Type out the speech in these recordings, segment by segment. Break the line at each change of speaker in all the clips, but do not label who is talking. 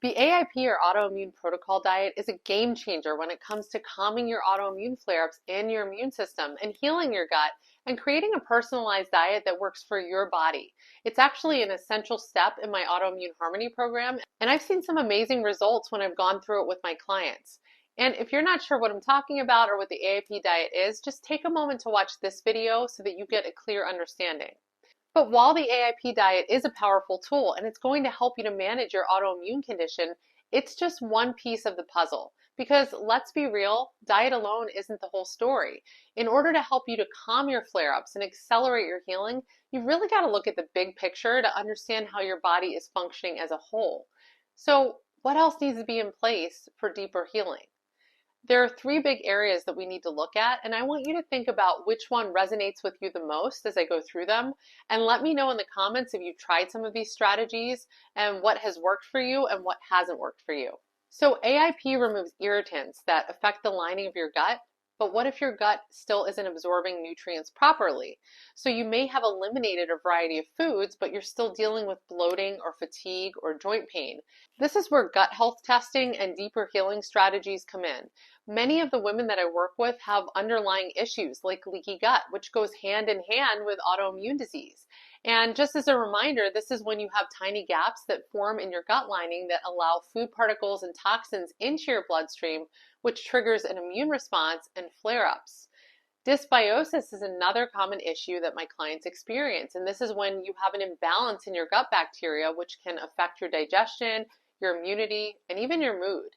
The AIP or autoimmune protocol diet is a game changer when it comes to calming your autoimmune flare-ups and your immune system and healing your gut and creating a personalized diet that works for your body. It's actually an essential step in my autoimmune harmony program, and I've seen some amazing results when I've gone through it with my clients. And if you're not sure what I'm talking about or what the AIP diet is, just take a moment to watch this video so that you get a clear understanding. But while the AIP diet is a powerful tool and it's going to help you to manage your autoimmune condition, it's just one piece of the puzzle. Because let's be real, diet alone isn't the whole story. In order to help you to calm your flare-ups and accelerate your healing, you've really got to look at the big picture to understand how your body is functioning as a whole. So what else needs to be in place for deeper healing? There are three big areas that we need to look at, and I want you to think about which one resonates with you the most as I go through them, and let me know in the comments if you've tried some of these strategies and what has worked for you and what hasn't worked for you. So AIP removes irritants that affect the lining of your gut, but what if your gut still isn't absorbing nutrients properly? So you may have eliminated a variety of foods, but you're still dealing with bloating or fatigue or joint pain. This is where gut health testing and deeper healing strategies come in. Many of the women that I work with have underlying issues like leaky gut, which goes hand in hand with autoimmune disease. And just as a reminder, this is when you have tiny gaps that form in your gut lining that allow food particles and toxins into your bloodstream, which triggers an immune response and flare-ups. Dysbiosis is another common issue that my clients experience, and this is when you have an imbalance in your gut bacteria, which can affect your digestion, your immunity, and even your mood.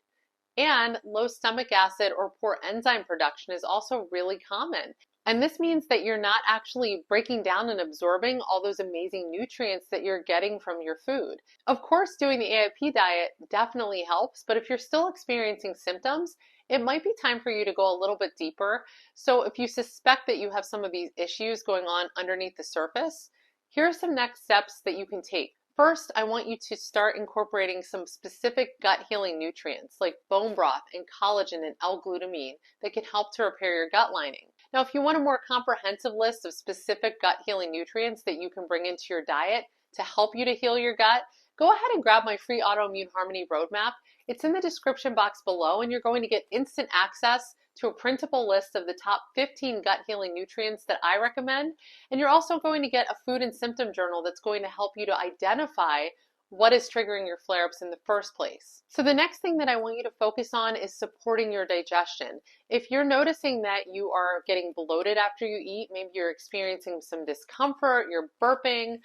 And low stomach acid or poor enzyme production is also really common. And this means that you're not actually breaking down and absorbing all those amazing nutrients that you're getting from your food. Of course, doing the AIP diet definitely helps, but if you're still experiencing symptoms, it might be time for you to go a little bit deeper. So if you suspect that you have some of these issues going on underneath the surface, here are some next steps that you can take. First, I want you to start incorporating some specific gut healing nutrients like bone broth and collagen and L-glutamine that can help to repair your gut lining. Now, if you want a more comprehensive list of specific gut healing nutrients that you can bring into your diet to help you to heal your gut, go ahead and grab my free Autoimmune Harmony Roadmap. It's in the description box below, and you're going to get instant access to a printable list of the top 15 gut healing nutrients that I recommend. And you're also going to get a food and symptom journal that's going to help you to identify what is triggering your flare-ups in the first place. So the next thing that I want you to focus on is supporting your digestion. If you're noticing that you are getting bloated after you eat, maybe you're experiencing some discomfort, you're burping,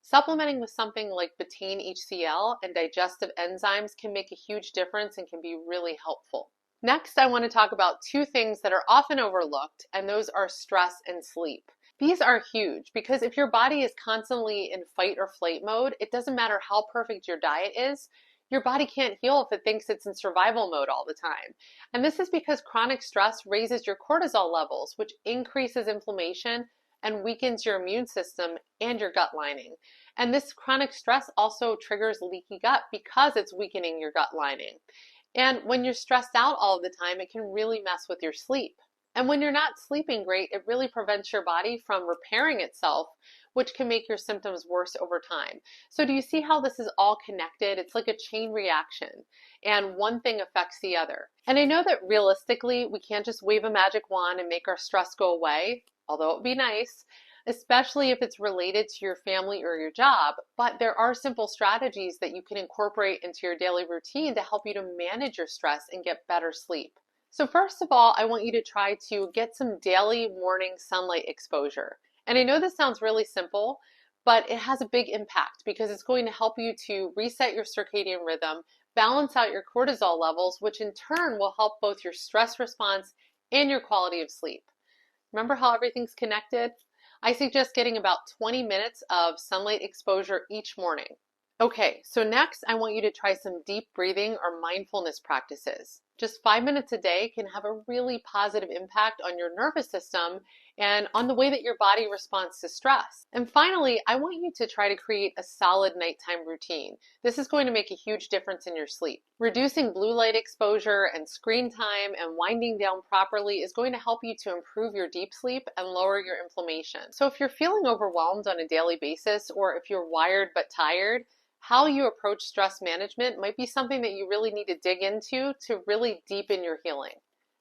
supplementing with something like betaine HCl and digestive enzymes can make a huge difference and can be really helpful. Next, I want to talk about two things that are often overlooked, and those are stress and sleep. These are huge because if your body is constantly in fight or flight mode, it doesn't matter how perfect your diet is, your body can't heal if it thinks it's in survival mode all the time. And this is because chronic stress raises your cortisol levels, which increases inflammation and weakens your immune system and your gut lining. And this chronic stress also triggers leaky gut because it's weakening your gut lining. And when you're stressed out all the time, it can really mess with your sleep. And when you're not sleeping great, it really prevents your body from repairing itself, which can make your symptoms worse over time. So do you see how this is all connected? It's like a chain reaction, and one thing affects the other. And I know that realistically, we can't just wave a magic wand and make our stress go away, although it would be nice, especially if it's related to your family or your job. But there are simple strategies that you can incorporate into your daily routine to help you to manage your stress and get better sleep. So first of all, I want you to try to get some daily morning sunlight exposure. And I know this sounds really simple, but it has a big impact because it's going to help you to reset your circadian rhythm, balance out your cortisol levels, which in turn will help both your stress response and your quality of sleep. Remember how everything's connected? I suggest getting about 20 minutes of sunlight exposure each morning. Okay, so next I want you to try some deep breathing or mindfulness practices. Just 5 minutes a day can have a really positive impact on your nervous system and on the way that your body responds to stress. And finally, I want you to try to create a solid nighttime routine. This is going to make a huge difference in your sleep. Reducing blue light exposure and screen time and winding down properly is going to help you to improve your deep sleep and lower your inflammation. So if you're feeling overwhelmed on a daily basis, or if you're wired but tired, how you approach stress management might be something that you really need to dig into to really deepen your healing.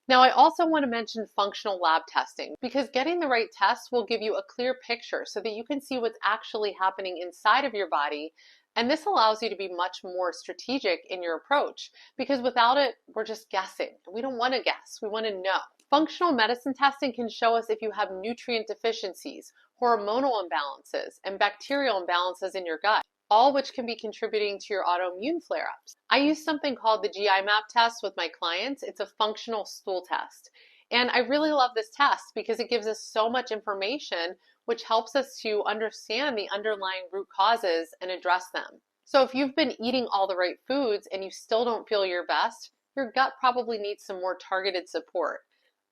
Now, I also want to mention functional lab testing because getting the right tests will give you a clear picture so that you can see what's actually happening inside of your body. And this allows you to be much more strategic in your approach because without it, we're just guessing. We don't want to guess, we want to know. Functional medicine testing can show us if you have nutrient deficiencies, hormonal imbalances, and bacterial imbalances in your gut, all which can be contributing to your autoimmune flare-ups. I use something called the GI map test with my clients. It's a functional stool test. And I really love this test because it gives us so much information which helps us to understand the underlying root causes and address them. So if you've been eating all the right foods and you still don't feel your best, your gut probably needs some more targeted support.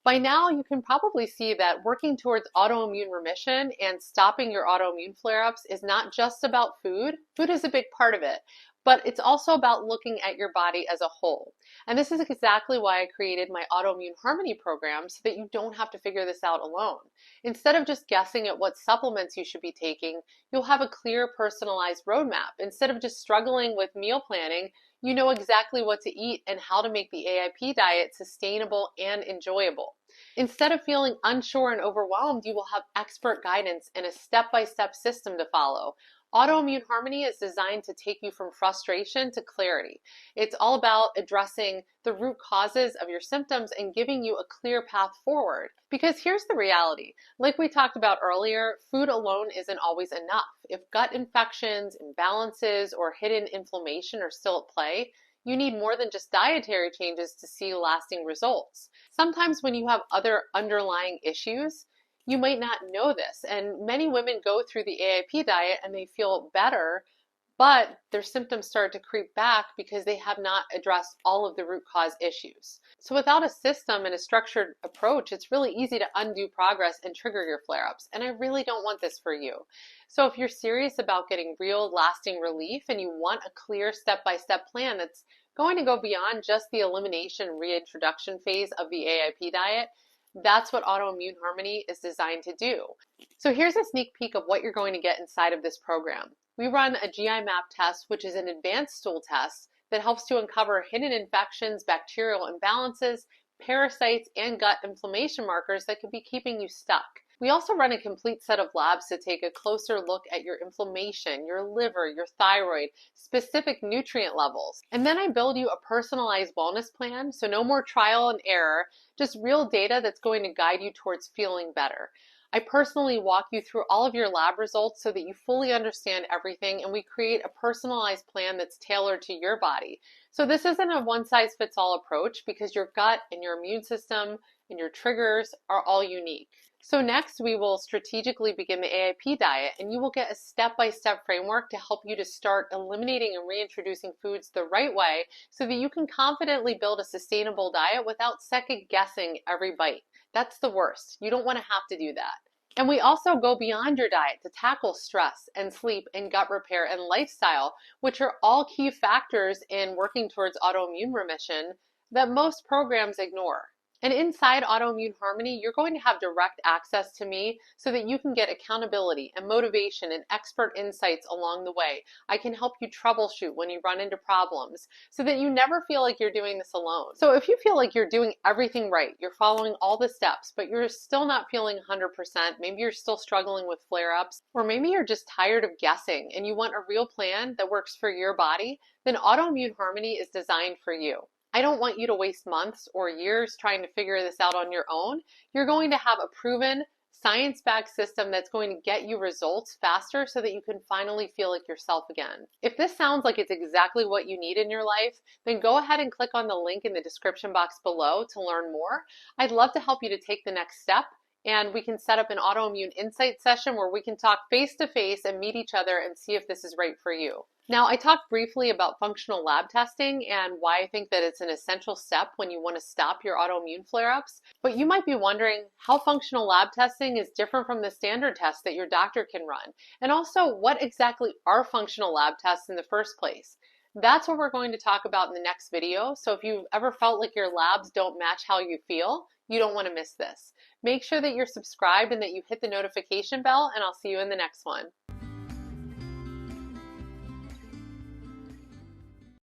By now, you can probably see that working towards autoimmune remission and stopping your autoimmune flare-ups is not just about food. Food is a big part of it, but it's also about looking at your body as a whole. And this is exactly why I created my Autoimmune Harmony program so that you don't have to figure this out alone. Instead of just guessing at what supplements you should be taking, you'll have a clear, personalized roadmap. Instead of just struggling with meal planning, you know exactly what to eat and how to make the AIP diet sustainable and enjoyable. Instead of feeling unsure and overwhelmed, you will have expert guidance and a step-by-step system to follow. Autoimmune Harmony is designed to take you from frustration to clarity. It's all about addressing the root causes of your symptoms and giving you a clear path forward. Because here's the reality. Like we talked about earlier, food alone isn't always enough. If gut infections, imbalances, or hidden inflammation are still at play, you need more than just dietary changes to see lasting results. Sometimes when you have other underlying issues, you might not know this, and many women go through the AIP diet and they feel better, but their symptoms start to creep back because they have not addressed all of the root cause issues. So without a system and a structured approach, it's really easy to undo progress and trigger your flare-ups, and I really don't want this for you. So if you're serious about getting real lasting relief and you want a clear step-by-step plan that's going to go beyond just the elimination reintroduction phase of the AIP diet, that's what Autoimmune Harmony is designed to do. So here's a sneak peek of what you're going to get inside of this program. We run a GI map test, which is an advanced stool test that helps to uncover hidden infections, bacterial imbalances, parasites, and gut inflammation markers that could be keeping you stuck. We also run a complete set of labs to take a closer look at your inflammation, your liver, your thyroid, specific nutrient levels. And then I build you a personalized wellness plan, so no more trial and error, just real data that's going to guide you towards feeling better. I personally walk you through all of your lab results so that you fully understand everything, and we create a personalized plan that's tailored to your body. So this isn't a one-size-fits-all approach because your gut and your immune system and your triggers are all unique. So next, we will strategically begin the AIP diet, and you will get a step-by-step framework to help you to start eliminating and reintroducing foods the right way so that you can confidently build a sustainable diet without second-guessing every bite. That's the worst. You don't want to have to do that. And we also go beyond your diet to tackle stress and sleep and gut repair and lifestyle, which are all key factors in working towards autoimmune remission that most programs ignore. And inside Autoimmune Harmony, you're going to have direct access to me so that you can get accountability and motivation and expert insights along the way. I can help you troubleshoot when you run into problems so that you never feel like you're doing this alone. So if you feel like you're doing everything right, you're following all the steps, but you're still not feeling 100%, maybe you're still struggling with flare-ups, or maybe you're just tired of guessing and you want a real plan that works for your body, then Autoimmune Harmony is designed for you. I don't want you to waste months or years trying to figure this out on your own. You're going to have a proven, science-backed system that's going to get you results faster so that you can finally feel like yourself again. If this sounds like it's exactly what you need in your life, then go ahead and click on the link in the description box below to learn more. I'd love to help you to take the next step, and we can set up an autoimmune insight session where we can talk face-to-face and meet each other and see if this is right for you. Now, I talked briefly about functional lab testing and why I think that it's an essential step when you want to stop your autoimmune flare-ups, but you might be wondering how functional lab testing is different from the standard tests that your doctor can run, and also what exactly are functional lab tests in the first place. That's what we're going to talk about in the next video, so if you've ever felt like your labs don't match how you feel, you don't want to miss this. Make sure that you're subscribed and that you hit the notification bell, and I'll see you in the next one.